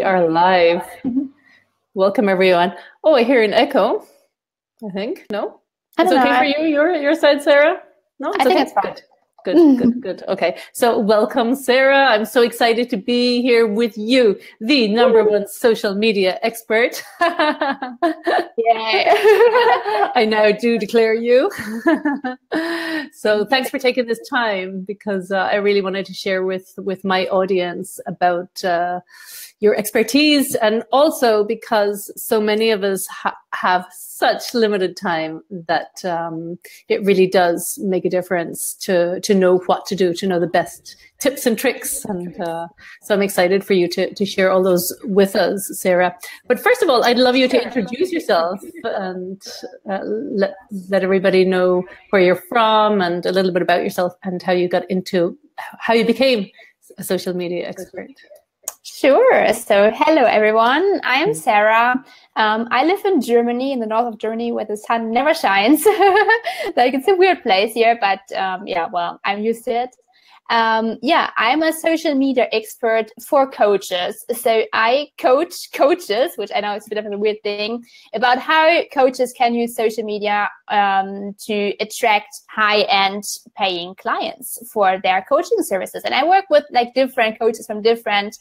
Are live. Welcome everyone. Oh, I hear an echo. I think no. It's okay for you. Your side, Sarah. No, it's I think it's fine. Good. Okay. So welcome, Sarah. I'm so excited to be here with you, the #1 social media expert. Yay. I now do declare you. So thanks for taking this time, because I really wanted to share with my audience about your expertise, and also because so many of us have such limited time that it really does make a difference to know what to do, to know the best tips and tricks. And so I'm excited for you to share all those with us, Sarah. But first of all, I'd love you to introduce yourself and let everybody know where you're from and a little bit about yourself and how you got into, how you became a social media expert. Sure. So hello, everyone. I am Sarah. I live in Germany, in the north of Germany, where the sun never shines. Like, it's a weird place here, but yeah, well, I'm used to it. Yeah, I'm a social media expert for coaches. So I coach coaches, which I know is a bit of a weird thing, about how coaches can use social media to attract high-end paying clients for their coaching services. And I work with like different coaches from different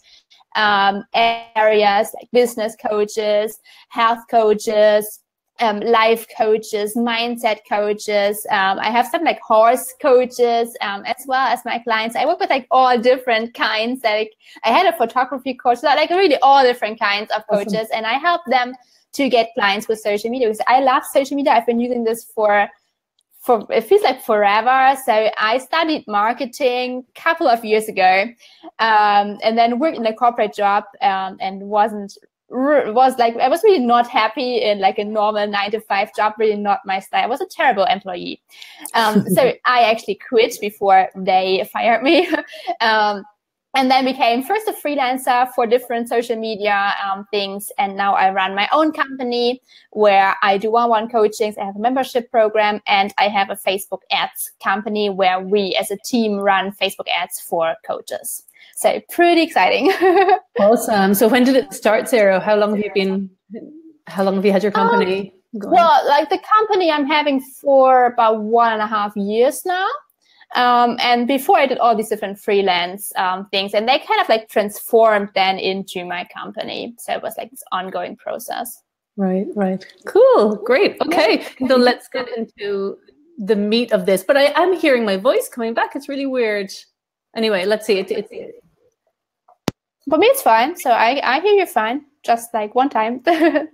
areas, like business coaches, health coaches, life coaches, mindset coaches. I have some like horse coaches as well as my clients. I work with like all different kinds. Like, I had a photography coach, so like really all different kinds of coaches. Awesome. And I help them to get clients with social media, because I love social media. I've been using this for it feels like forever. So I studied marketing a couple of years ago, and then worked in a corporate job, and I was really not happy in like a normal 9-to-5 job, really not my style. I was a terrible employee. So I actually quit before they fired me. And then became first a freelancer for different social media things. And now I run my own company where I do one-on-one coachings. I have a membership program, and I have a Facebook ads company where we as a team run Facebook ads for coaches. So pretty exciting. Awesome. So when did it start, Sarah? How long have you had your company going? Well, like the company I'm having for about 1.5 years now. And before I did all these different freelance things, and they kind of like transformed then into my company. So it was like this ongoing process. Right. Cool. Great. Okay. So let's get into the meat of this. But I'm hearing my voice coming back. It's really weird. Anyway, let's see. For me, it's fine. So I hear you fine. Just like one time. I don't know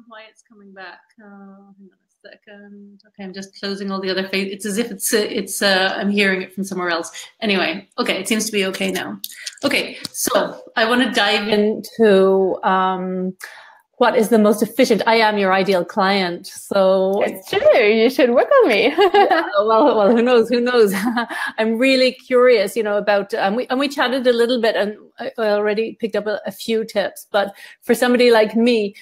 why it's coming back. Hang on a second. Okay, I'm just closing all the other faces. It's as if it's I'm hearing it from somewhere else. Anyway, okay, it seems to be okay now. Okay, so I want to dive into what is the most efficient. I am your ideal client, so it's true. You should work on me. Yeah, well, who knows? I'm really curious, about. We chatted a little bit, and I already picked up a few tips. But for somebody like me,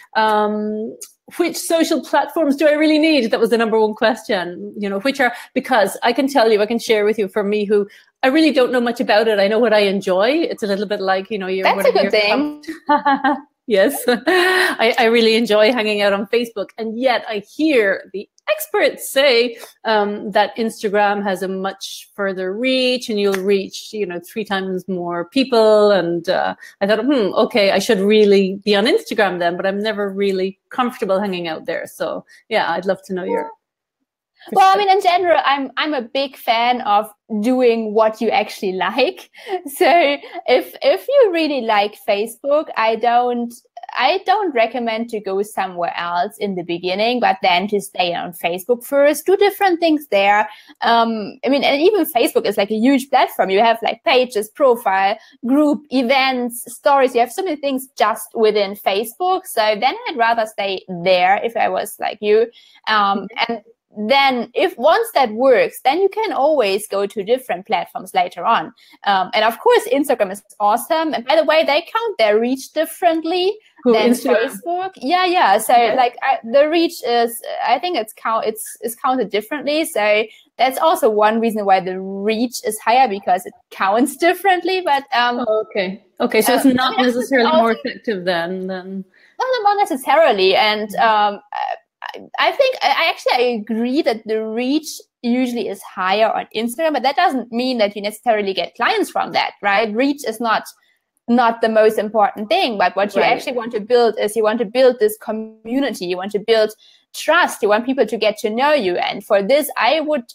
which social platforms do I really need? That was the #1 question. Which are, because I can tell you, I can share with you, for me, who I really don't know much about it. I know what I enjoy. It's a little bit like, That's a good thing. Yes, I really enjoy hanging out on Facebook, and yet I hear the experts say that Instagram has a much further reach, and you'll reach 3 times more people. And I thought, okay, I should really be on Instagram then, but I'm never really comfortable hanging out there. So yeah, I'd love to know your. Well, I mean, in general, I'm a big fan of doing what you actually like. So if you really like Facebook, I don't recommend to go somewhere else in the beginning, but then to stay on Facebook first, do different things there. I mean, and even Facebook is like a huge platform. You have like pages, profile, group, events, stories. You have so many things just within Facebook. So then I'd rather stay there if I was like you. And then if once that works, then you can always go to different platforms later on. And of course, Instagram is awesome. And by the way, they count their reach differently than Facebook. Yeah. So like the reach is, I think it's counted differently. So that's also one reason why the reach is higher, because it counts differently. But okay. So it's not necessarily more effective than. Well, not necessarily. And I think I agree that the reach usually is higher on Instagram, but that doesn't mean that you necessarily get clients from that, right? Reach is not the most important thing, but what you actually want to build is you want to build this community. You want to build trust. You want people to get to know you. And for this, I would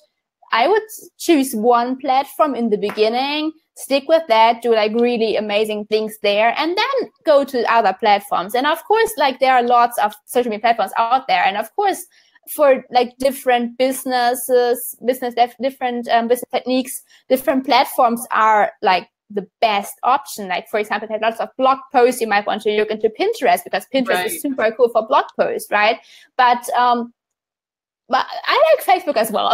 choose one platform in the beginning, stick with that, do like really amazing things there, and then go to other platforms. And of course, like there are lots of social media platforms out there. And of course, for like different businesses, different business techniques, different platforms are like the best option. Like for example, there are lots of blog posts. You might want to look into Pinterest, because Pinterest is super cool for blog posts, right? But I like Facebook as well.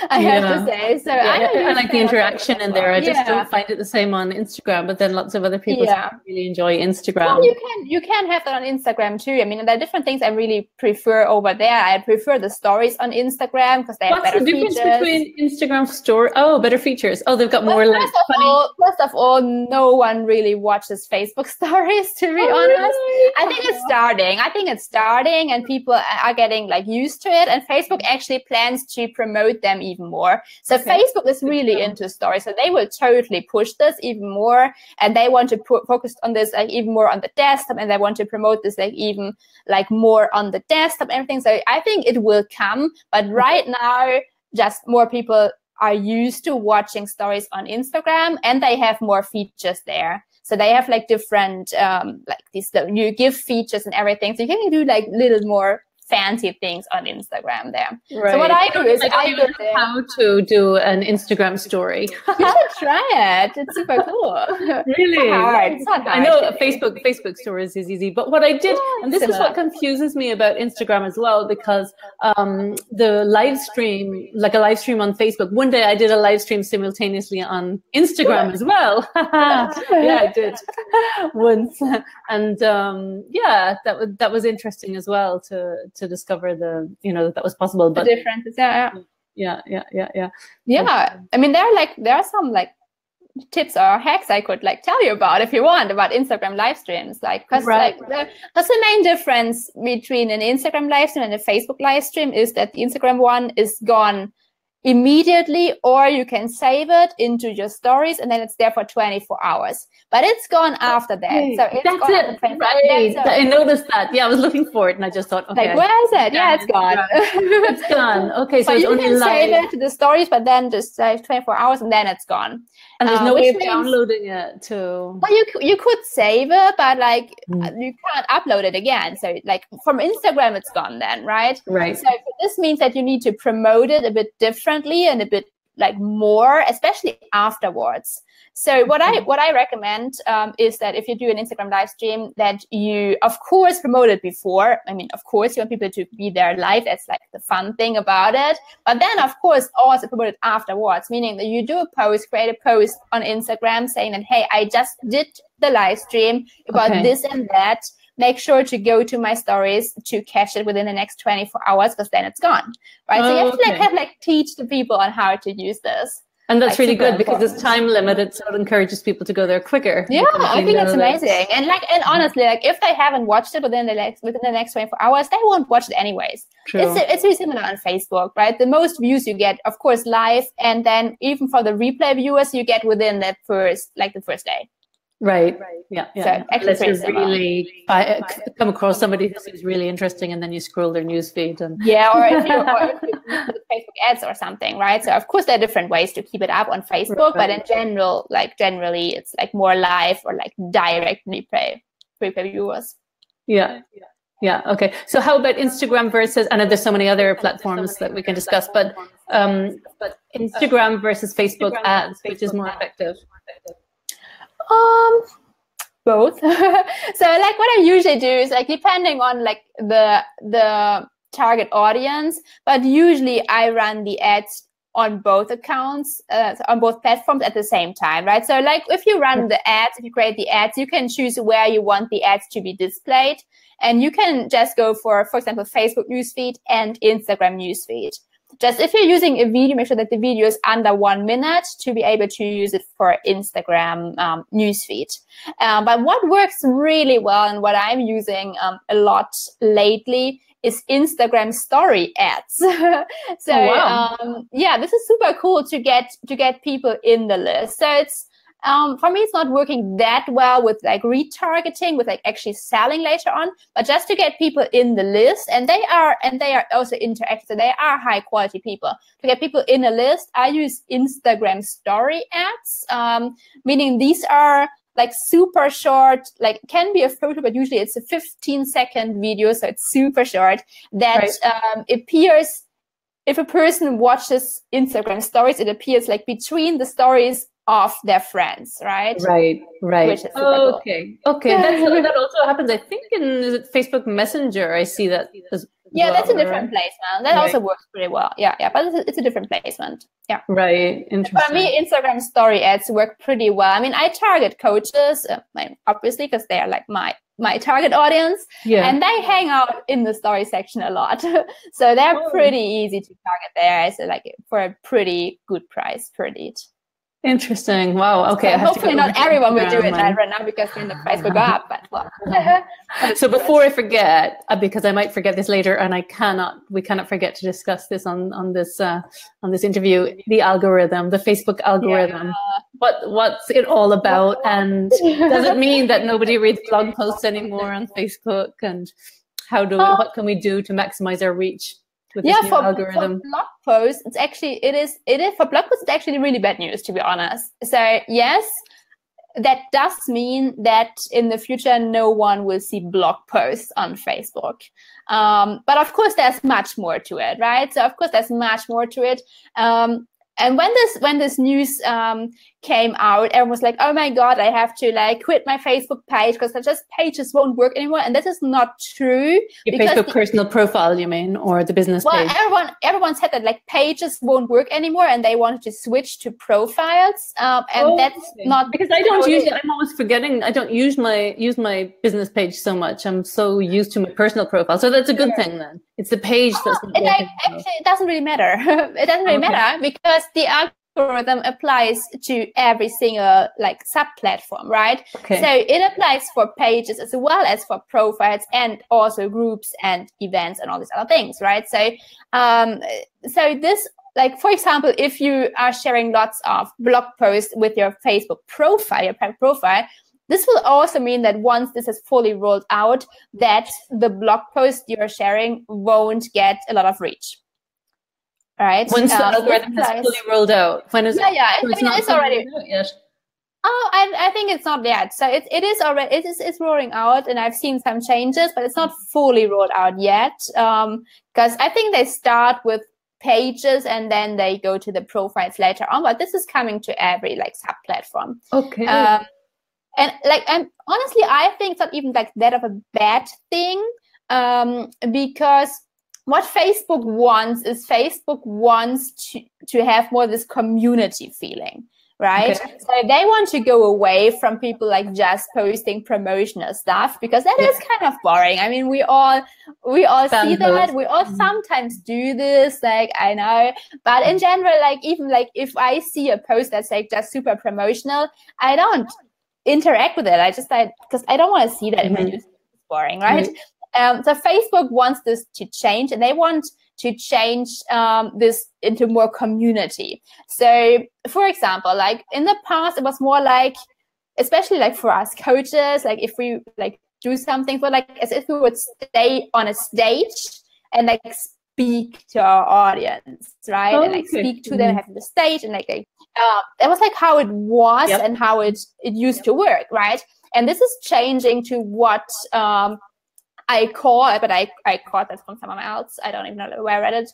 I have to say. So I like the interaction in there. I just don't find it the same on Instagram. But then lots of other people really enjoy Instagram. Well, you can have that on Instagram too. I mean, there are different things I really prefer over there. I prefer the stories on Instagram because they have better features. What's the difference between Instagram story? Oh, better features. Oh, they've got more like funny. First of all, no one really watches Facebook stories, to be honest. Really? I think it's starting, and people are getting like used to it. And Facebook actually plans to promote them even more. So Facebook is really into stories, so they will totally push this even more, and they want to focus on this like even more on the desktop, and they want to promote this like even like more on the desktop and everything. So I think it will come, but right now just more people are used to watching stories on Instagram, and they have more features there. So they have like different like these you give features and everything, so you can do like little more fancy things on Instagram there. Right. So what I do is I go there. How to do an Instagram story. You should try it. It's super cool. Really? It's not hard. I know Facebook stories is easy, but what I did, and this is what confuses me about Instagram as well, because the live stream, like a live stream on Facebook, one day I did a live stream simultaneously on Instagram as well. Yeah, I did once. And that was interesting as well to discover that was possible. But the differences, yeah. I mean, there are some like tips or hacks I could like tell you about if you want about Instagram live streams, like because that's the main difference between an Instagram live stream and a Facebook live stream is that the Instagram one is gone immediately, or you can save it into your stories and then it's there for 24 hours, but it's gone after that. So it's that's gone it. Right. I noticed that. Yeah, I was looking for it and I just thought, okay, like, where is it? Yeah, it's gone. It's gone. Okay, so but it's you only can live. save it to the stories, but then just 24 hours and then it's gone. And there's no way of downloading it to. Well, you could save it, but like you can't upload it again. So like from Instagram, it's gone then, right? Right. So this means that you need to promote it a bit differently and a bit like more, especially afterwards. So what I recommend is that if you do an Instagram live stream, that you of course promote it before. I mean, of course you want people to be there live. That's like the fun thing about it. But then of course also promote it afterwards, meaning that you do a post, create a post on Instagram saying that, hey, I just did the live stream about this and that. Make sure to go to my stories to catch it within the next 24 hours, because then it's gone, right? So you have to teach the people on how to use this. And that's really good because it's time limited, so it encourages people to go there quicker. Yeah, I think that's amazing. And honestly, like if they haven't watched it within the next 24 hours, they won't watch it anyways. True. It's really similar on Facebook, right? The most views you get, of course, live, and then even for the replay viewers, you get within the first day. Right. Yeah. So unless you really come across somebody who seems really interesting, and then you scroll their newsfeed and or if you do Facebook ads or something, right? So of course there are different ways to keep it up on Facebook, but in general, generally it's like more live or like direct replay viewers. Yeah. Okay. So how about Instagram versus? I know there's so many other platforms that we can discuss, but Instagram versus Facebook ads, which is more effective? Both. So like what I usually do is like depending on like the target audience, but usually I run the ads on both accounts, on both platforms at the same time, right? So like if you run the ads, if you create the ads, you can choose where you want the ads to be displayed. And you can just go for example, Facebook newsfeed and Instagram newsfeed. Just if you're using a video, make sure that the video is under 1 minute to be able to use it for Instagram newsfeed. But what works really well and what I'm using a lot lately is Instagram story ads. So oh, wow. yeah, this is super cool to get people in the list. So it's for me, it's not working that well with like retargeting, with like actually selling later on, but just to get people in the list, and they are also interactive, so they are high quality people. To get people in a list, I use Instagram story ads, meaning these are like super short, like can be a photo, but usually it's a 15-second video, so it's super short, that appears, if a person watches Instagram stories, it appears like between the stories of their friends, right? Right. Which is super okay. Cool. Okay. That also happens, I think, in Facebook Messenger. I see that. Yeah, that's a different placement. That also works pretty well. Yeah, but it's a different placement. Yeah. Right. Interesting. For me, Instagram story ads work pretty well. I mean, I target coaches, obviously, because they are like my target audience. Yeah. And they hang out in the story section a lot. So they're pretty easy to target there. So like for a pretty good price per lead. Interesting. Wow. Okay. So hopefully not everyone will do it right now because then the price will go up. But well. So before I forget, because I might forget this later, and we cannot forget to discuss this on this interview, the algorithm, the Facebook algorithm. Yeah. What's it all about? And does it mean that nobody reads blog posts anymore on Facebook? And what can we do to maximize our reach? For algorithm. For blog posts, it is for blog posts, it's actually really bad news, to be honest. So yes, that does mean that in the future, no one will see blog posts on Facebook. But of course, there's much more to it, right? So of course, there's much more to it. And when this news came out, everyone was like, "Oh my God, I have to like quit my Facebook page because pages won't work anymore." And that is not true. Your Facebook personal profile, you mean, or the business page? Well, everyone said that like pages won't work anymore, and they wanted to switch to profiles. And that's not because I don't use it. I'm always forgetting. I don't use my business page so much. I'm so used to my personal profile. So that's a good thing then. It's the page that's not working. Actually, it doesn't really matter. It doesn't really matter because the algorithm applies to every single like sub-platform, right? Okay. So it applies for pages as well as for profiles and also groups and events and all these other things, right? So, so this, like for example, if you are sharing lots of blog posts with your Facebook profile, your private profile, this will also mean that once this is fully rolled out, that the blog post you're sharing won't get a lot of reach. Right. Once the algorithm is fully rolled out, when is it? Yeah. It's already yet. Oh, I think it's not yet. So it is already. It's rolling out, and I've seen some changes, but it's not fully rolled out yet. Because I think they start with pages and then they go to the profiles later on. But this is coming to every like sub platform. Okay. And honestly, I think it's not even like that of a bad thing. Because what Facebook wants is to have more of this community feeling, right? Okay. So they want to go away from people like just posting promotional stuff because that is kind of boring. I mean, we all see that. We all sometimes do this, like I know. But in general, like even like if I see a post that's like just super promotional, I don't interact with it. I just because I don't want to see that in my news. It's boring, right? So Facebook wants this to change, and they want to change this into more community. So, for example, like in the past, it was more like, especially like for us coaches, like if we like do something for like as if we would stay on a stage and like speak to our audience, right? And like speak to them, have the stage, and like that was like how it was and how it used to work, right? And this is changing to what I call it, but I caught that from someone else. I don't even know where I read it.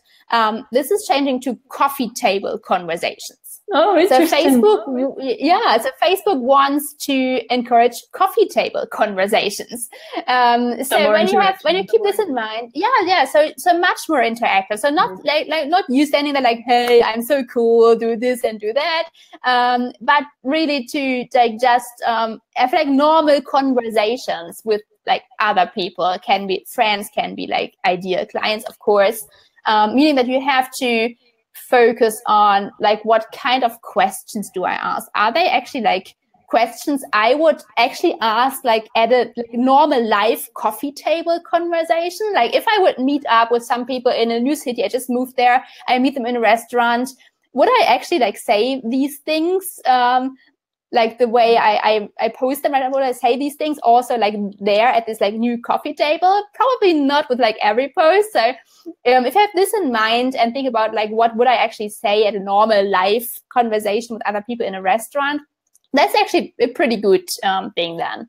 This is changing to coffee table conversations. Oh, So interesting. so Facebook wants to encourage coffee table conversations. So when you keep this in mind, so much more interactive. So not not you standing there like, hey, I'm so cool, do this and do that, but really to like just have like normal conversations with like other people. Can be friends, can be like ideal clients, of course. Meaning that you have to focus on like what kind of questions do I ask? Are they actually like questions I would actually ask like at a like, normal live coffee table conversation? Like if I would meet up with some people in a new city, I just moved there, I meet them in a restaurant, would I actually like say these things like the way I post them, and would I say these things also like there at this like new coffee table? Probably not with like every post. So if I have this in mind and think about like what would I actually say at a normal live conversation with other people in a restaurant, that's actually a pretty good thing then.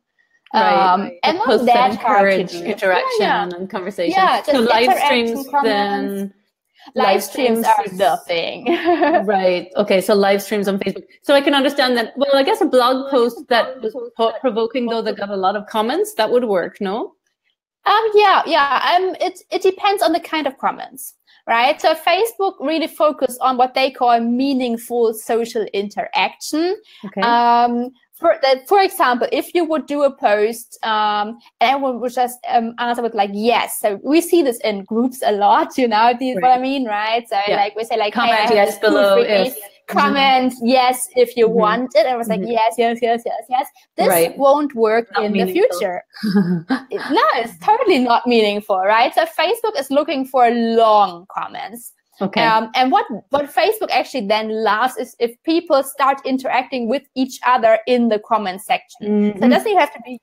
Right. And not that hard to do. Interaction and conversation. Yeah, so live streams then. Live streams are the thing. Right. Okay. So live streams on Facebook. So I can understand that. Well, I guess a blog post that was thought-provoking, though, that got a lot of comments, that would work, no? It depends on the kind of comments, right? So Facebook really focus on what they call meaningful social interaction. Okay. For example, if you would do a post and everyone would just answer with like, yes. So we see this in groups a lot, what I mean, right? So like we say like, comment hey, yes below. Yes. Comment yes if you want it. And I was like, yes. This won't work not in meaningful. The future. No, it's totally not meaningful, right? So Facebook is looking for long comments. Okay. And what Facebook actually then loves is if people start interacting with each other in the comment section. Mm-hmm. So it doesn't have to be.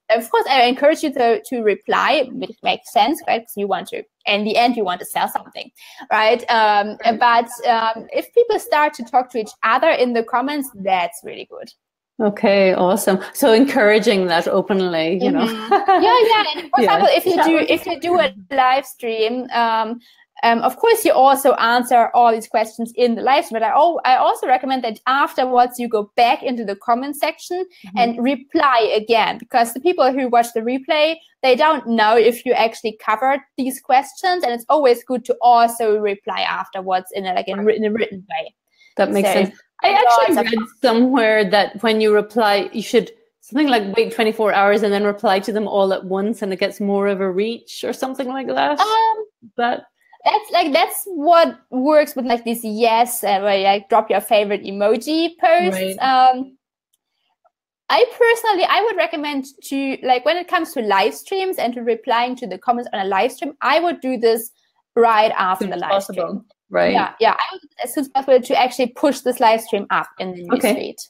Of course, I encourage you to reply. It makes sense, right? Because you want to, in the end, you want to sell something, right? But if people start to talk to each other in the comments, that's really good. Okay, awesome. So encouraging that openly, you know. Mm-hmm. And for example, if you do a live stream. Of course, you also answer all these questions in the live stream, but I also recommend that afterwards you go back into the comment section and reply again, because the people who watch the replay, they don't know if you actually covered these questions, and it's always good to also reply afterwards in a written way. That makes sense. I actually read somewhere that when you reply, you should something like wait 24 hours and then reply to them all at once, and it gets more of a reach or something like that. That's what works with like this where you like drop your favorite emoji posts. Right. I would recommend to like when it comes to live streams and to replying to the comments on a live stream, I would do this right after the live stream. Right. Yeah. I would do it as soon as possible to actually push this live stream up in the newsfeed.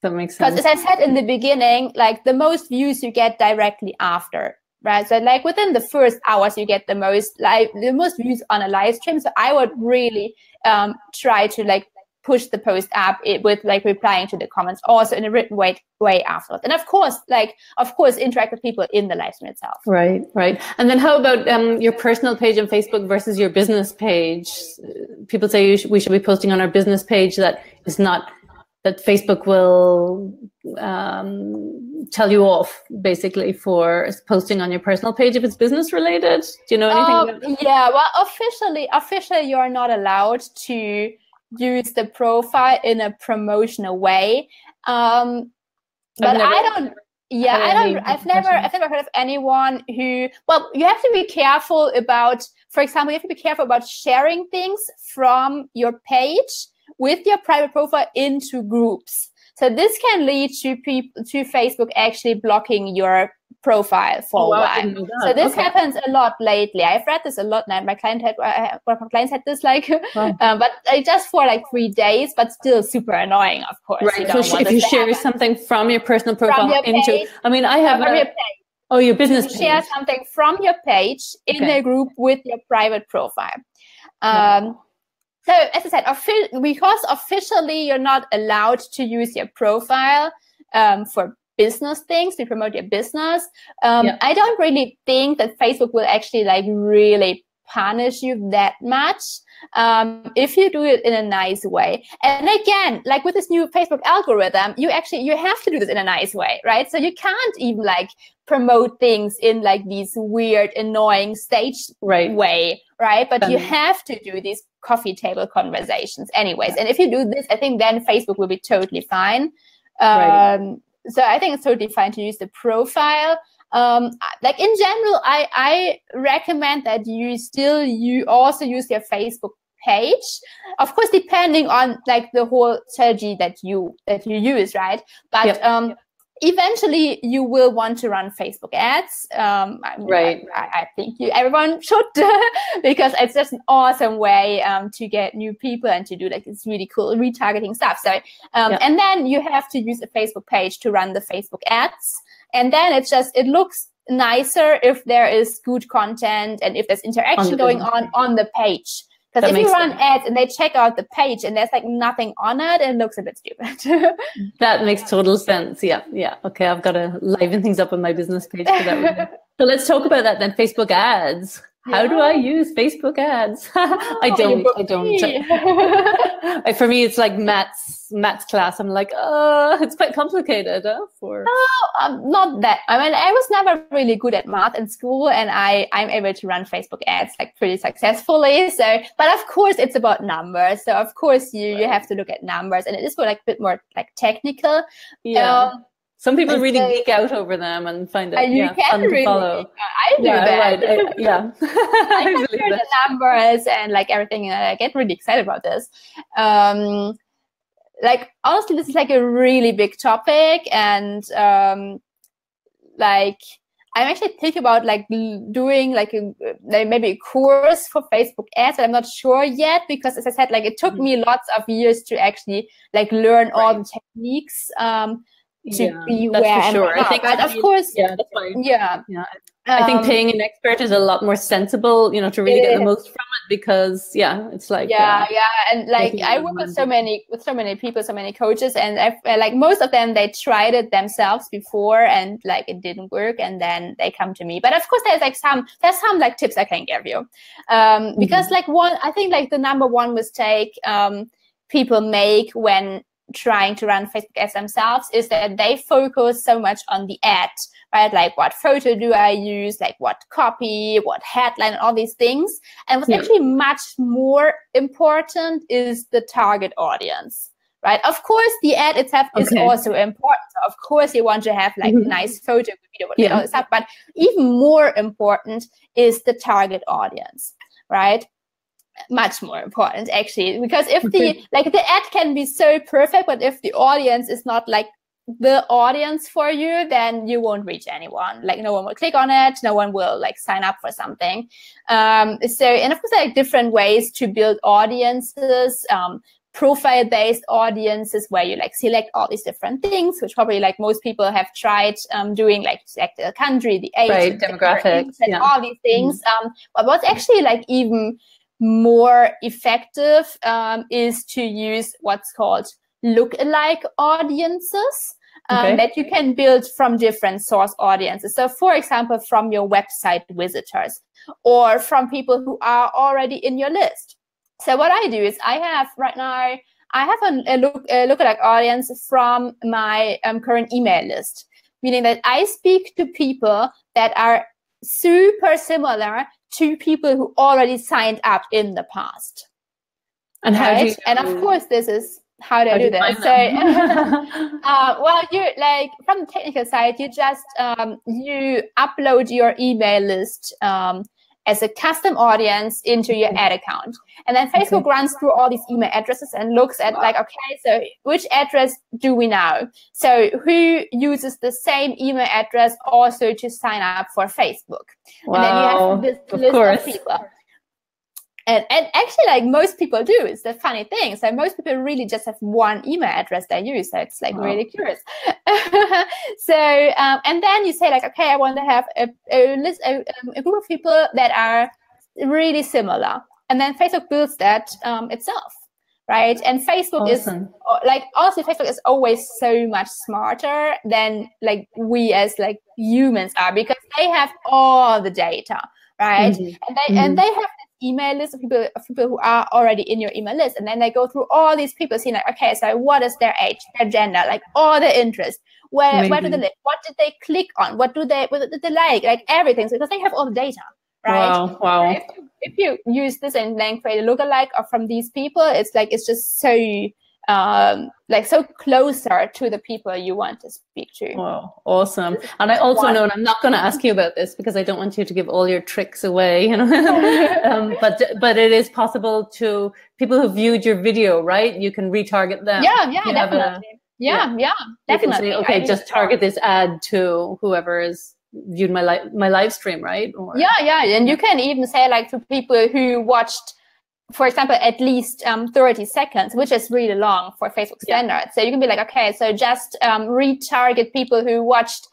That makes sense. Because as I said in the beginning, like the most views you get directly after. Right, so like within the first hours, you get the most views on a live stream. So I would really try to like push the post up with like replying to the comments, also in a written way afterwards. And of course, interact with people in the live stream itself. Right. And then how about your personal page on Facebook versus your business page? People say we should be posting on our business page that Facebook will tell you off basically for posting on your personal page if it's business related. Do you know anything about that? Yeah, well, officially you're not allowed to use the profile in a promotional way. But I've never heard of anyone who, well, you have to be careful about, for example, you have to be careful about sharing things from your page with your private profile into groups. So this can lead to Facebook actually blocking your profile for a while. So this happens a lot lately. I've read this a lot now. One of my clients had this but just for like 3 days, but still super annoying, of course. Right. So if you share something from your personal profile your business page. Share something from your page in a group with your private profile. So as I said, because officially you're not allowed to use your profile for business things, to promote your business, I don't really think that Facebook will actually like really punish you that much if you do it in a nice way. And again, like with this new Facebook algorithm, you have to do this in a nice way, right? So you can't even like promote things in like these weird, annoying stage way, right? But you have to do these coffee table conversations anyways. And if you do this, I think then Facebook will be totally fine. So I think it's totally fine to use the profile. Like in general, I recommend that you also use your Facebook page, of course, depending on like the whole strategy that you use, right? But eventually you will want to run Facebook ads. I think everyone should because it's just an awesome way to get new people and to do like this really cool retargeting stuff. So and then you have to use a Facebook page to run the Facebook ads. And then it looks nicer if there is good content and if there's interaction going on the page. Because if you run ads and they check out the page and there's like nothing on it, it looks a bit stupid. That makes total sense. Yeah. Okay, I've got to liven things up on my business page for that. So let's talk about that then. Facebook ads. How do I use Facebook ads? I don't. For me, it's like maths class. I'm like, it's quite complicated. Not that. I mean, I was never really good at math in school, and I'm able to run Facebook ads like pretty successfully. So, but of course, it's about numbers. So of course, you have to look at numbers, and it is like a bit more like technical. Yeah. Some people really geek out over them and find it fun to follow. I do that. I believe the numbers and like everything. I get really excited about this. Like honestly, this is like a really big topic, and like I'm actually thinking about like doing like maybe a course for Facebook ads, but I'm not sure yet because, as I said, like it took me lots of years to actually like learn all the techniques. To be where I'm sure. I think, but of course, that's fine. I think paying an expert is a lot more sensible, to really get the most from it because, it's like and like I work with so many people, so many coaches, and like most of them they tried it themselves before and like it didn't work, and then they come to me. But of course, there's some like tips I can give you because like I think like the number one mistake people make when trying to run Facebook ads themselves is that they focus so much on the ad, right? Like what photo do I use, like what copy, what headline, all these things. And what's actually much more important is the target audience, right? Of course, the ad itself is also important. So of course, you want to have like nice photo, video, all this stuff. But even more important is the target audience, right? Much more important actually, because if the ad can be so perfect, but if the audience is not like the audience for you, then you won't reach anyone. Like no one will click on it, no one will like sign up for something. And of course, like different ways to build audiences, profile-based audiences where you like select all these different things, which probably like most people have tried doing, like select the country, the age, demographics, and all these things. But what's actually like even more effective is to use what's called look-alike audiences that you can build from different source audiences. So for example, from your website visitors or from people who are already in your list. So what I do is I have a look-alike audience from my current email list, meaning that I speak to people that are super similar to people who already signed up in the past. And how do you, and of course, this is how do this. So, well, you like from the technical side, you just you upload your email list as a custom audience into your ad account, and then Facebook runs through all these email addresses and looks at like, okay, so which address do we know? So who uses the same email address also to sign up for Facebook? Wow. And then you have this list of people. And actually, like most people do, it's the funny thing. So most people really just have one email address they use. So it's like really curious. So, and then you say like, okay, I want to have a group of people that are really similar. And then Facebook builds that itself, right? And Facebook is like, honestly, Facebook is always so much smarter than like we as like humans are, because they have all the data. right? Mm-hmm. And they have this email list of people who are already in your email list, and then they go through all these people, seeing like, okay, so what is their age, their gender, like all their interests, where do they live, what did they click on, what did they like everything, so because they have all the data, right? Wow. If you use this and then create a lookalike from these people, it's just so like so closer to the people you want to speak to. Wow, awesome. And I also know, and I'm not going to ask you about this because I don't want you to give all your tricks away, you know. But it is possible to people who viewed your video, right? You can retarget them. Yeah, definitely. Yeah, definitely. You can say, okay, just target this ad to whoever is viewed my live stream, right? Or, and you can even say like to people who watched, for example, at least 30 seconds, which is really long for Facebook standards. So you can be like, okay, so just retarget people who watched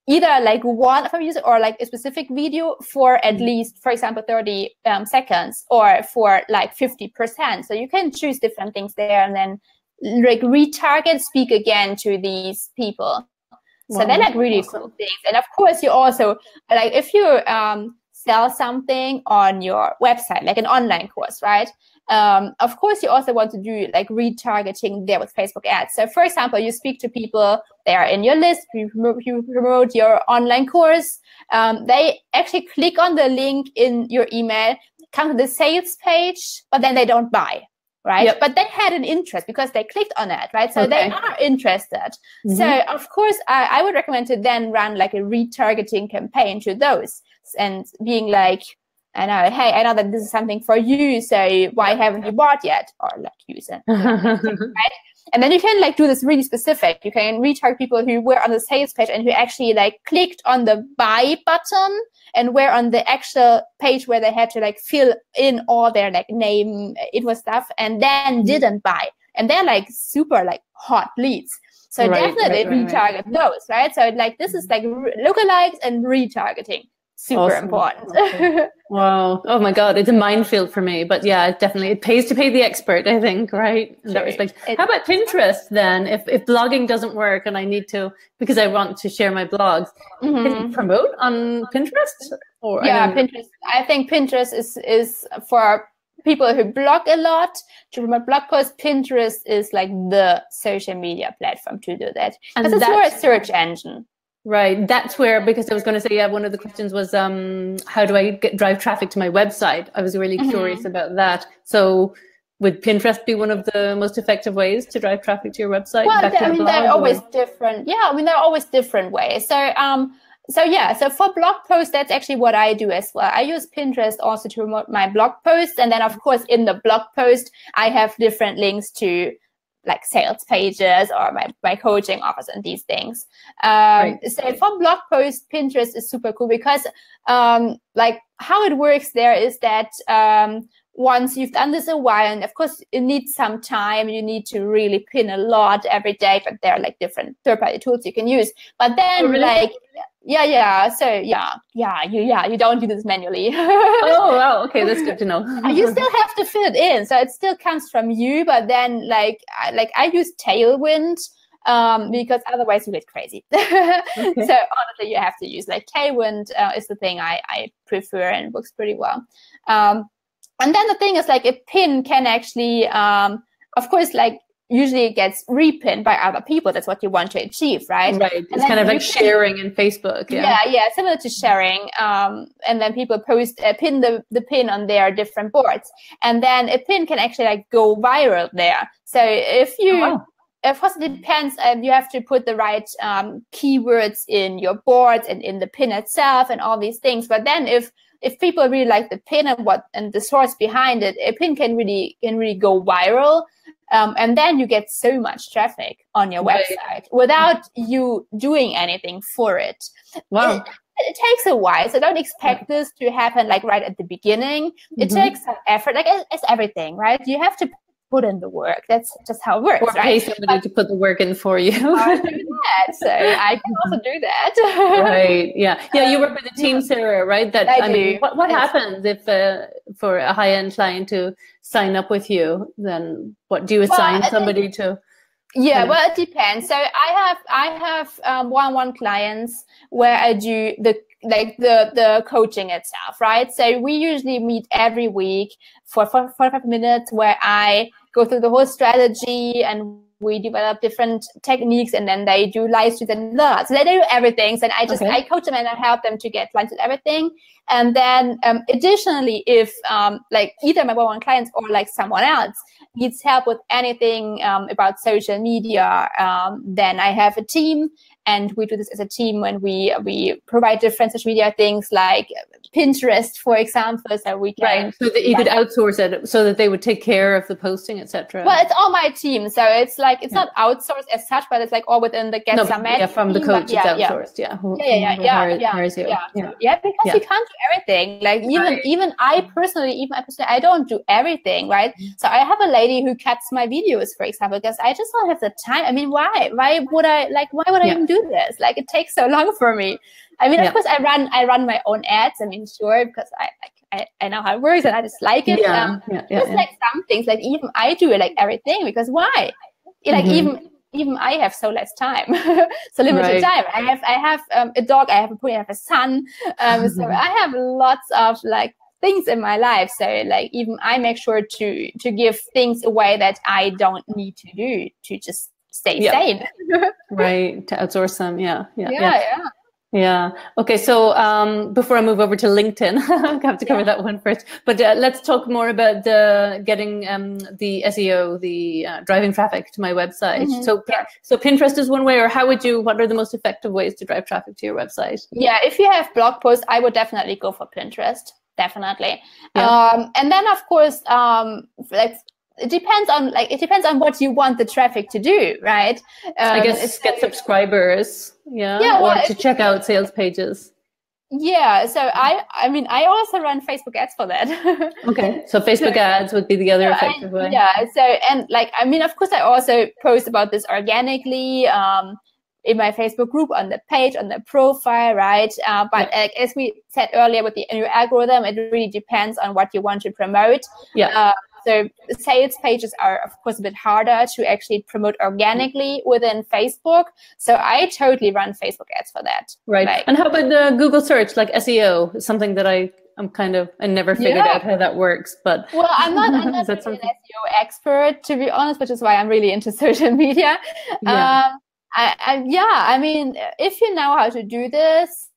either like one of our videos or like a specific video for at least, for example, 30 seconds or for like 50%. So you can choose different things there and then like retarget, speak again to these people. So they're like really cool things. And of course, you also like if you sell something on your website, like an online course, right? Of course, you also want to do like retargeting there with Facebook ads. So for example, you speak to people, they are in your list, you promote your online course. They actually click on the link in your email, come to the sales page, but then they don't buy. Right. Yep. But they had an interest because they clicked on it. Right. So they are interested. Mm-hmm. So, of course, I would recommend to then run like a retargeting campaign to those and being like, I know that this is something for you. So why haven't you bought yet? Or like use it. Right. And then you can like do this really specific. You can retarget people who were on the sales page and who actually like clicked on the buy button and were on the actual page where they had to like fill in all their like name, info stuff, and then didn't buy. And they're like super like hot leads. So definitely retarget those, right? So like this is like lookalikes and retargeting. Super important. Wow. Oh my God. It's a minefield for me. But yeah, definitely. It pays to pay the expert, I think, right? In that respect. How about Pinterest then? If blogging doesn't work and I need to, because I want to share my blogs, can you promote on Pinterest? Or Pinterest. I think Pinterest is for people who blog a lot to promote blog posts. Pinterest is like the social media platform to do that. Because it's more a search engine. Right. That's where, because I was going to say, one of the questions was, how do I drive traffic to my website? I was really curious about that. So would Pinterest be one of the most effective ways to drive traffic to your website? Well, they're always different. Yeah, there are always different ways. So for blog posts, that's actually what I do as well. I use Pinterest also to promote my blog posts. And then, of course, in the blog post, I have different links to like sales pages or my coaching offers and these things. So for blog posts, Pinterest is super cool because like how it works there is that once you've done this a while, and of course it needs some time, you need to really pin a lot every day, but there are like different third-party tools you can use. But then you don't do this manually. Oh, wow. Okay, that's good to know. You still have to fill it in, so it still comes from you. But then, like I use Tailwind because otherwise you get crazy. So honestly, you have to use like Tailwind is the thing I prefer and it works pretty well. And then the thing is like a pin can actually, of course, like usually it gets repinned by other people. That's what you want to achieve, right? Right. It's kind of like sharing in Facebook. Yeah, similar to sharing. And then people pin the pin on their different boards. And then a pin can actually like go viral there. So if you... Of course, it depends. You have to put the right keywords in your board and in the pin itself and all these things. But then if people really like the pin and the source behind it, a pin can really go viral. And then you get so much traffic on your website without you doing anything for it. Wow. It takes a while, so don't expect this to happen like right at the begining. It takes some effort, like it's everything, right? You have to put in the work. That's just how it works, or pay somebody to put the work in for you. I do that, so I can also do that. Right. Yeah. You work with a team, Sarah, right? That I mean, what happens if for a high-end client to sign up with you? Then what do you assign somebody to? Yeah, well, it depends. So I have one-on-one clients where I do the the coaching itself, right? So we usually meet every week for 45 minutes where I go through the whole strategy and we develop different techniques, and then they do live streams and blah. So they do everything. So I coach them and I help them to get clients with everything. And then additionally, if like either my one-on-one clients or like someone else needs help with anything about social media, then I have a team, and we do this as a team when we provide different social media things like Pinterest, for example, so we can so that you could outsource it so that they would take care of the posting, etc. Well, it's all my team, so it's like it's not outsourced as such, but it's like all within the Get Some Magic from the coach, it's outsourced. Because you can't do everything. Like even I personally, I don't do everything, right? So I have a lady who cuts my videos, for example, because I just don't have the time. I mean, why would I even do this? Like, it takes so long for me. I mean, of course, I run my own ads. I mean, sure, because I know how it works and I just like it. Just like some things, like even I do it like everything, because why? Like even I have so less time, so limited time. I have a dog, I have a pony, I have a son. So I have lots of like things in my life. So like even I make sure to give things away that I don't need to do to just stay sane. Right, to outsource them. Yeah. Okay. So before I move over to LinkedIn, I have to cover that one first. But let's talk more about getting the SEO, the driving traffic to my website. So Pinterest is one way, or what are the most effective ways to drive traffic to your website? Yeah, if you have blog posts, I would definitely go for Pinterest. Definitely. And then of course, it depends on what you want the traffic to do, right? I guess get subscribers, or to check out sales pages. Yeah, so I mean, I also run Facebook ads for that. Okay, so Facebook ads would be the other effective way. Yeah, so, and like, I mean, of course, I also post about this organically in my Facebook group, on the page, on the profile, right? But as we said earlier with the new algorithm, it really depends on what you want to promote. So sales pages are, of course, a bit harder to actually promote organically within Facebook. So I totally run Facebook ads for that. Right. And how about the Google search, like SEO, something that I never figured out how that works. But well, I'm not an SEO expert, to be honest, which is why I'm really into social media. I mean, if you know how to do this,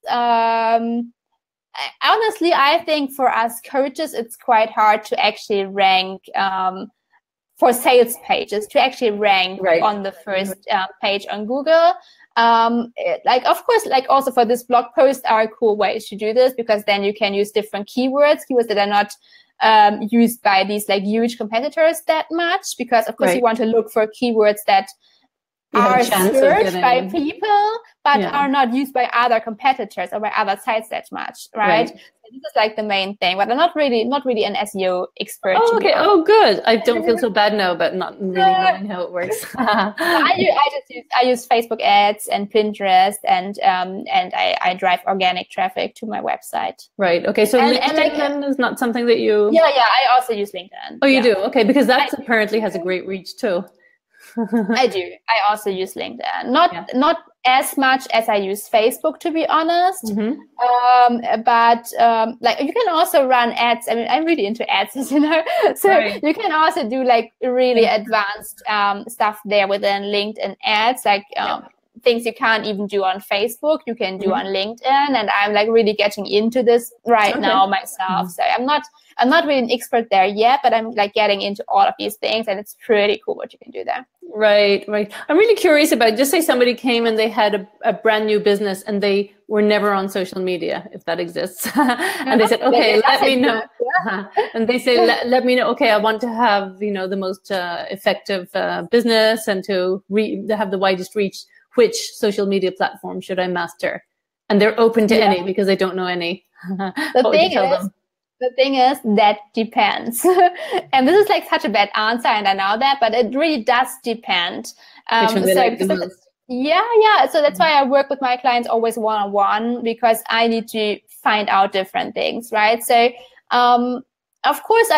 honestly, I think for us coaches, it's quite hard to actually rank for sales pages, to actually rank on the first page on Google. Like, of course, like also for this blog post are cool ways to do this, because then you can use different keywords that are not used by these like huge competitors that much, because of course you want to look for keywords that are searched by people, but are not used by other competitors or by other sites that much, right? So this is like the main thing, but I'm not really an SEO expert. Oh, okay. Oh, good. I don't feel so bad now, but not really knowing how it works. I use Facebook ads and Pinterest, and I drive organic traffic to my website. Right. Okay. So LinkedIn is not something that you. Yeah. I also use LinkedIn. Oh, you do? Okay, because that apparently has a great reach too. I do. I also use LinkedIn. Not as much as I use Facebook, to be honest. But like, you can also run ads. I mean, I'm really into ads, as you know. So you can also do like really advanced stuff there within LinkedIn ads, like things you can't even do on Facebook, you can do on LinkedIn. And I'm like really getting into this now myself. So I'm not really an expert there yet, but I'm like getting into all of these things, and it's pretty cool what you can do there. Right. I'm really curious about, just say somebody came and they had a brand new business and they were never on social media, if that exists. And they said, okay, let me know. And they say, let me know. Okay, I want to have, the most effective business and to have the widest reach. Which social media platform should I master? And they're open to any, because they don't know any. The thing is, that depends. And this is like such a bad answer, and I know that, but it really does depend. Which one they like the most. Yeah. So that's why I work with my clients always one-on-one, because I need to find out different things, right? So, of course,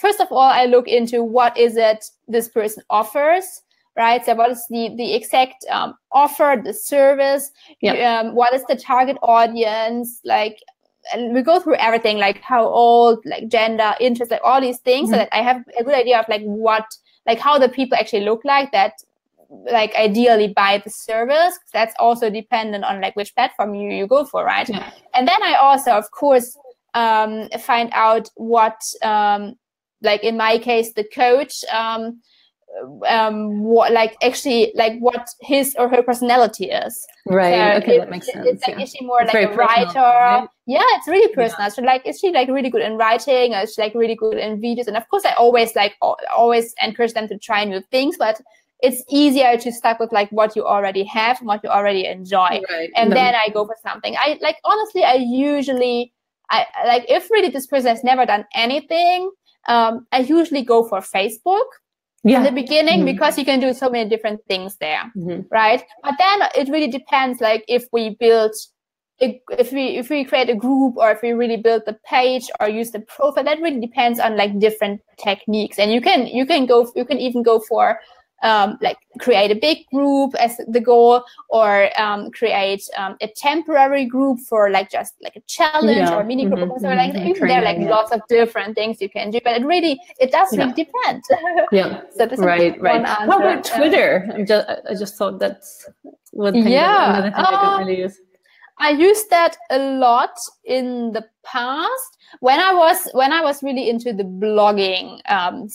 first of all, I look into what is it this person offers, right? So what is the exact offer, the service, what is the target audience, like, and we go through everything, like how old, like gender, interest, like all these things, so that I have a good idea of like how the people actually look like that, like ideally buy the service. That's also dependent on like which platform you go for, right? And then I also, of course, find out what, like in my case, the coach, what like actually like what his or her personality is. Right. So okay, that makes sense. It's like, is she more like a writer? Right? Yeah, it's really personal. So like, is she like really good in writing? Or is she like really good in videos? And of course, I always encourage them to try new things, but it's easier to start with like what you already have and what you already enjoy. Right. And then I go for something. I like, honestly, I like, if really this person has never done anything, I usually go for Facebook. In the beginning, because you can do so many different things there, right? But then it really depends, like if we create a group, or if we really build the page or use the profile. That really depends on like different techniques. And you can even go for like create a big group as the goal, or create a temporary group for like just like a challenge or mini group. So like there are like lots of different things you can do, but it does really depend. So this right. How about Twitter? I just thought that's one thing another thing I don't really use. I used that a lot in the past when I was really into the blogging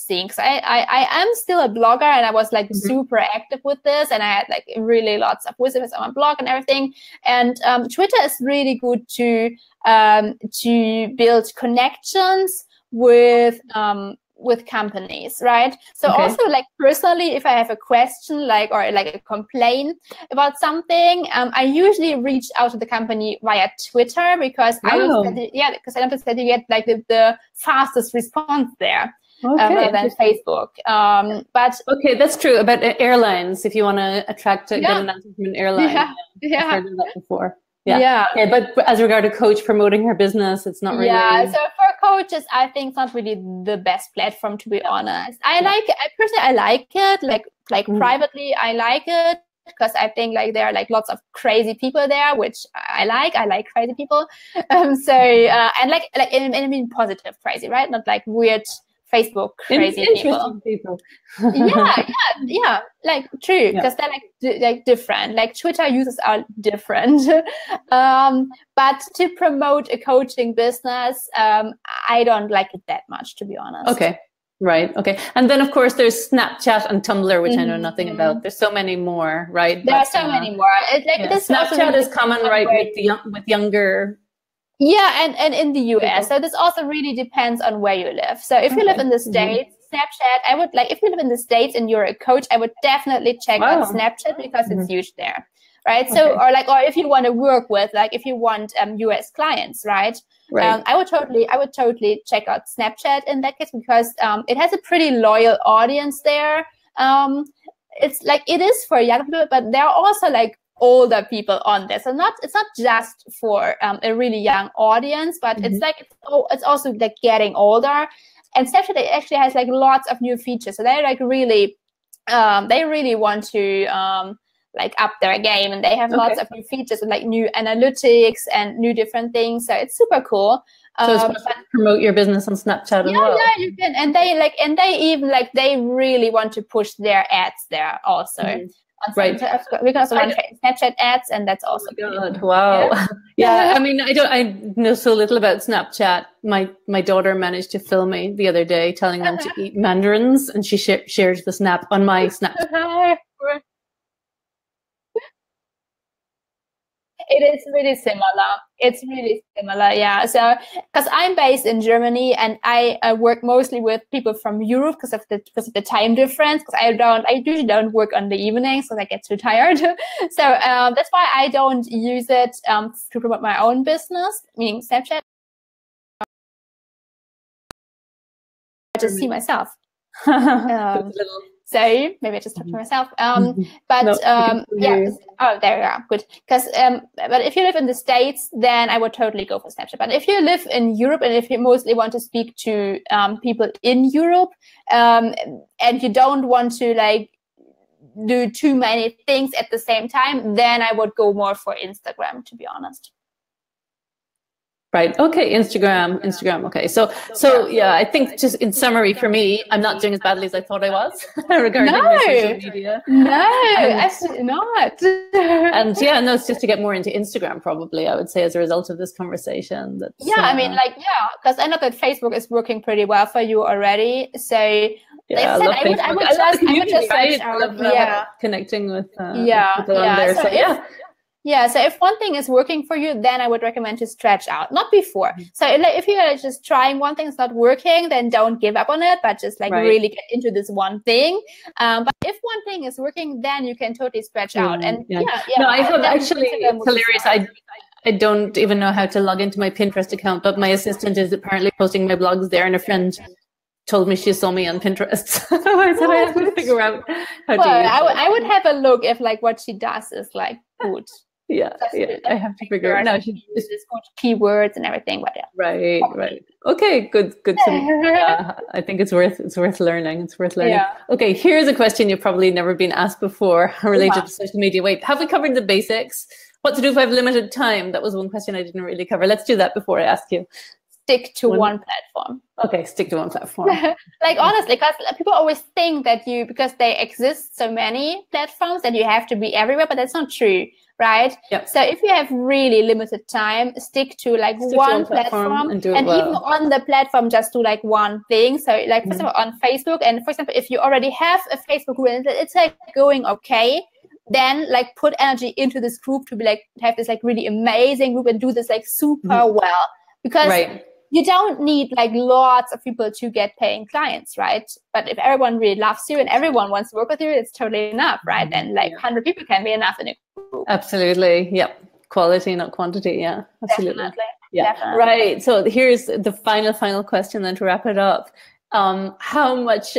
things. I am still a blogger, and I was like super active with this, and I had like really lots of visitors on my blog and everything. And Twitter is really good to build connections with companies, right? So also like personally, if I have a question, like, or like a complaint about something, I usually reach out to the company via Twitter, because I noticed that you get like the fastest response there. Rather than Facebook. But okay, that's true about airlines. If you want to attract get an answer from an airline, I've heard of that before. Okay, but as regard to coach promoting her business, it's not really. So for coaches, I think it's not really the best platform, to be honest. I like it. Like privately, I like it, because I think like there are like lots of crazy people there, which I like crazy people. And like in mean positive crazy, right? Not like weird Facebook crazy people. Like true, because they're like different. Like Twitter users are different. But to promote a coaching business, I don't like it that much, to be honest. Okay. Right. Okay. And then of course there's Snapchat and Tumblr, which I know nothing about. There's so many more, right? There are so many more. It's like this Snapchat is common, right, with younger. Yeah, and in the US. So this also really depends on where you live. So if you live in the States, Snapchat, I would like, if you live in the States and you're a coach, I would definitely check out Snapchat, because it's huge there. Right. So, or if you want to work with, like, if you want US clients, right? I would totally check out Snapchat in that case, because it has a pretty loyal audience there. It's like, it is for young people, but there are also like older people on there. So it's not just for a really young audience, but it's like, it's also like getting older. And Snapchat actually has like lots of new features. So they're like really, they really want to like up their game, and they have lots of new features and like new analytics and new different things. So it's super cool. So it's supposed to promote your business on Snapchat as well. Yeah, you can. And they really want to push their ads there also. Right. We can also run Snapchat ads, and that's also good. Wow. I mean, I know so little about Snapchat. My daughter managed to film me the other day telling them to eat mandarins, and she shared the snap on my Snapchat. It is really similar. It's really similar, yeah. So, because I'm based in Germany, and I work mostly with people from Europe because of the time difference. Because I usually don't work on the evenings because I get too tired. So that's why I don't use it to promote my own business, meaning Snapchat. I just see myself. So maybe I just talk to myself. But yeah. Oh, there you are. Good. Because but if you live in the States, then I would totally go for Snapchat. But if you live in Europe, and if you mostly want to speak to people in Europe, and you don't want to like do too many things at the same time, then I would go more for Instagram, to be honest. Right. Okay. Instagram. Okay. So yeah, I think just in summary for me, I'm not doing as badly as I thought I was regarding my social media. No, absolutely not. And yeah, no, it's just to get more into Instagram, probably, I would say, as a result of this conversation. I mean, like, because I know that Facebook is working pretty well for you already. So yeah, I would just search out, connecting with people on there. So so if one thing is working for you, then I would recommend to stretch out, not before. So if you're just trying one thing is not working, then don't give up on it, but just like really get into this one thing. But if one thing is working, then you can totally stretch out. And no, I have actually, it's hilarious. I don't even know how to log into my Pinterest account, but my assistant is apparently posting my blogs there, and a friend told me she saw me on Pinterest. So I said I have to figure out how to use it. I would have a look if like what she does is like good. I have to figure out. No, she uses good keywords and everything. But right. Okay, good. I think it's worth learning. It's worth learning. Yeah. Okay, here's a question you've probably never been asked before related to social media. Wait, have we covered the basics? What to do if I have limited time? That was one question I didn't really cover. Let's do that before I ask you. Stick to one platform. Okay, stick to one platform. Like honestly, because people always think that because they exist so many platforms that you have to be everywhere, but that's not true, right? Yep. So if you have really limited time, stick to like one platform and even on the platform, just do like one thing. So like for example, on Facebook, and for example, if you already have a Facebook group and it's like going okay, then like put energy into this group to be like have this like really amazing group and do this like super well, because you don't need like lots of people to get paying clients, right? But if everyone really loves you and everyone wants to work with you, it's totally enough, right? And like 100 people can be enough in a group. Absolutely. Yep. Quality, not quantity. Yeah, absolutely. Definitely. Yeah. Definitely. Right. So here's the final question then to wrap it up. How much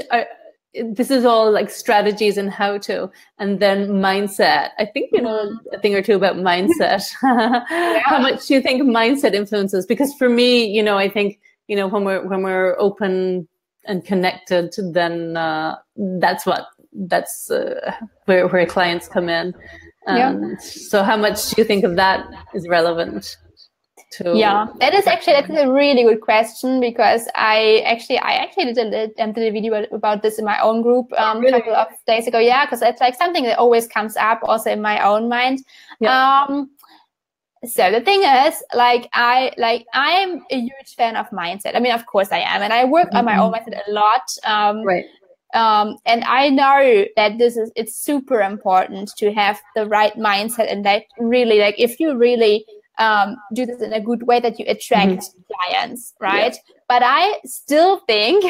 this is all like strategies and how to, and then mindset. I think you know a thing or two about mindset. How much do you think mindset influences? Because for me, you know, I think, you know, when we're open and connected, then that's where clients come in. So how much do you think of that is relevant? That's a really good question, because I actually did a video about this in my own group a couple of days ago. Yeah, because it's like something that always comes up also in my own mind. So the thing is, like I'm a huge fan of mindset. I mean, of course I am, and I work on my own mindset a lot. And I know that it's super important to have the right mindset, and like really, like if you really do this in a good way, that you attract clients, right? But I still think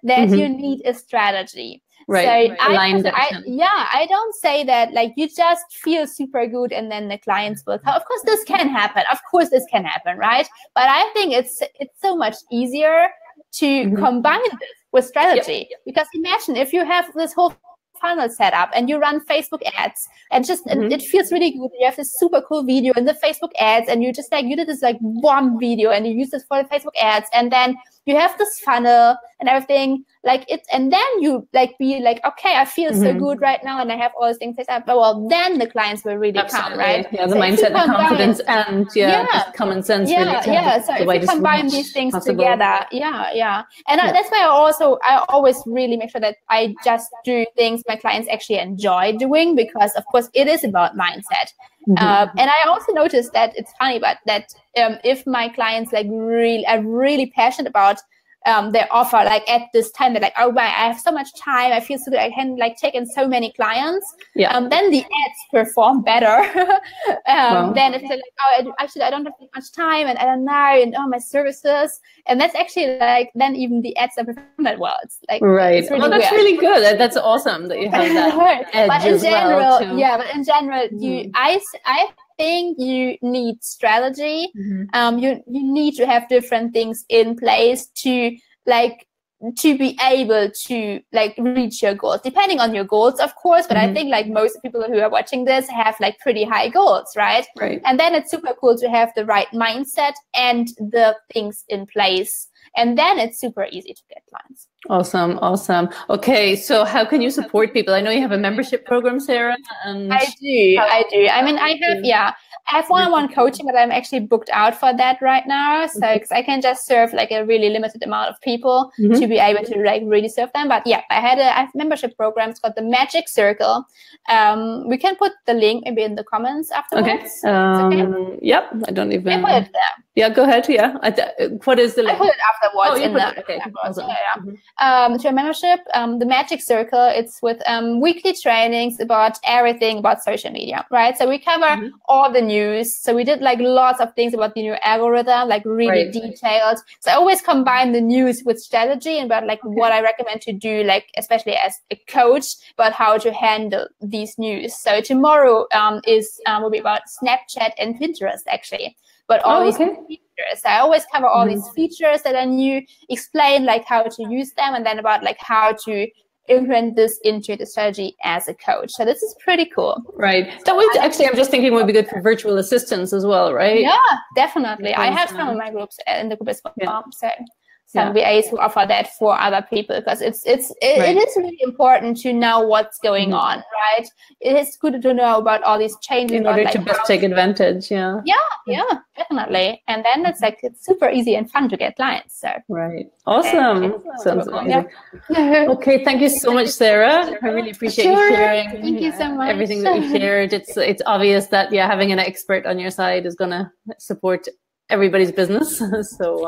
that you need a strategy. Right. So I don't say that like you just feel super good and then the clients will come. Of course this can happen. Right? But I think it's so much easier to combine this with strategy. Because imagine if you have this whole funnel set up and you run Facebook ads and just it feels really good. You have this super cool video in the Facebook ads, and you just like you did this like one video and you use this for the Facebook ads, and then you have this funnel and everything like it, and then you like be like, okay, I feel so good right now and I have all these things set up. Well, then the clients will really come, right? Yeah, the mindset, the confidence, and just common sense. So if you combine these things together, and that's why I always really make sure that I just do things my clients actually enjoy doing, because of course it is about mindset. And I also noticed that it's funny, but that if my clients like are really passionate about their offer, like at this time they're like, oh wow, I have so much time, I feel so good, I can like take in so many clients, then the ads perform better. Then if they're like, oh, actually I don't have much time and I don't know, and my services, and that's actually like, then even the ads are performing that well. It's like it's really that's really good. That's awesome that you have that edge but in general, but in general, I think you need strategy. You need to have different things in place to be able to like reach your goals, depending on your goals, of course. But I think like most people who are watching this have like pretty high goals, right? And then it's super cool to have the right mindset and the things in place. And then it's super easy to get clients. Awesome. Awesome. Okay. So how can you support people? I know you have a membership program, Sarah. And I do. I mean, I have one-on-one coaching, but I'm actually booked out for that right now. So because I can just serve like a really limited amount of people to be able to like really serve them. But yeah, I have membership programs called the Magic Circle. We can put the link maybe in the comments afterwards. Okay. Yep. I don't even. I put it there. Yeah, go ahead. Yeah. What is the link? I put it afterwards in the. Okay. Awesome. To a membership, the Magic Circle, it's with weekly trainings about everything about social media, right? So we cover all the news. So we did like lots of things about the new algorithm, like really detailed. So I always combine the news with strategy and about like what I recommend to do, like especially as a coach, about how to handle these news. So tomorrow will be about Snapchat and Pinterest actually. But all these features, I always cover all these features that are new, explain like how to use them, and then about like how to implement this into the strategy as a coach. So this is pretty cool. Right. So actually, I'm just thinking would be good for virtual assistants as well, right? Yeah, definitely. I have some of my groups in the group as well. So some VAs who offer that for other people, because it is really important to know what's going on, right? It is good to know about all these changes in order to best take advantage. Yeah, definitely. And then it's super easy and fun to get clients. So awesome. Sounds amazing. Okay, thank you so much, Sarah. I really appreciate you sharing. Thank you so much. Everything that you shared. It's obvious that having an expert on your side is going to support everybody's business. So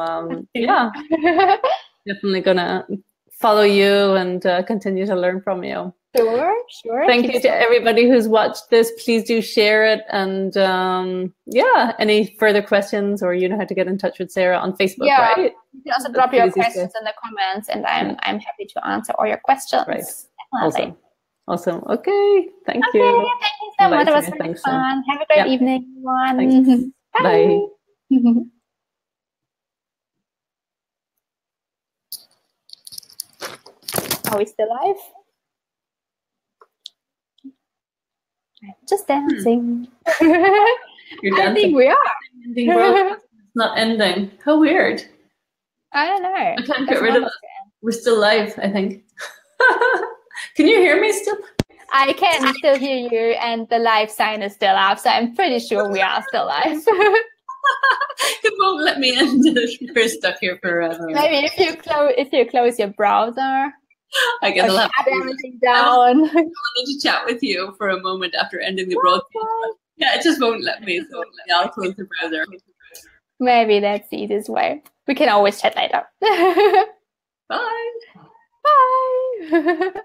definitely gonna follow you and continue to learn from you. Sure. Thank you to everybody who's watched this. Please do share it. And any further questions, or you know how to get in touch with Sarah on Facebook, right? You can also drop your questions in the comments, and I'm happy to answer all your questions. Right. Awesome. Okay. Thank you. Thank you so much. It was really fun. Have a great evening, everyone. Bye. Are we still live? I'm just dancing. You're dancing. I think we are. It's not ending. How weird. I don't know. I can't get rid of it. We're still live, I think. Can you hear me still? I can still hear you, and the live sign is still up, so I'm pretty sure we are still live. It won't let me end it. We're stuck here forever. Maybe if you close your browser, I guess I'll have shut everything down. I wanted to chat with you for a moment after ending the broadcast. Yeah, it just won't let me, so I'll close the browser. Maybe that's the easiest way. We can always chat later. Bye. Bye.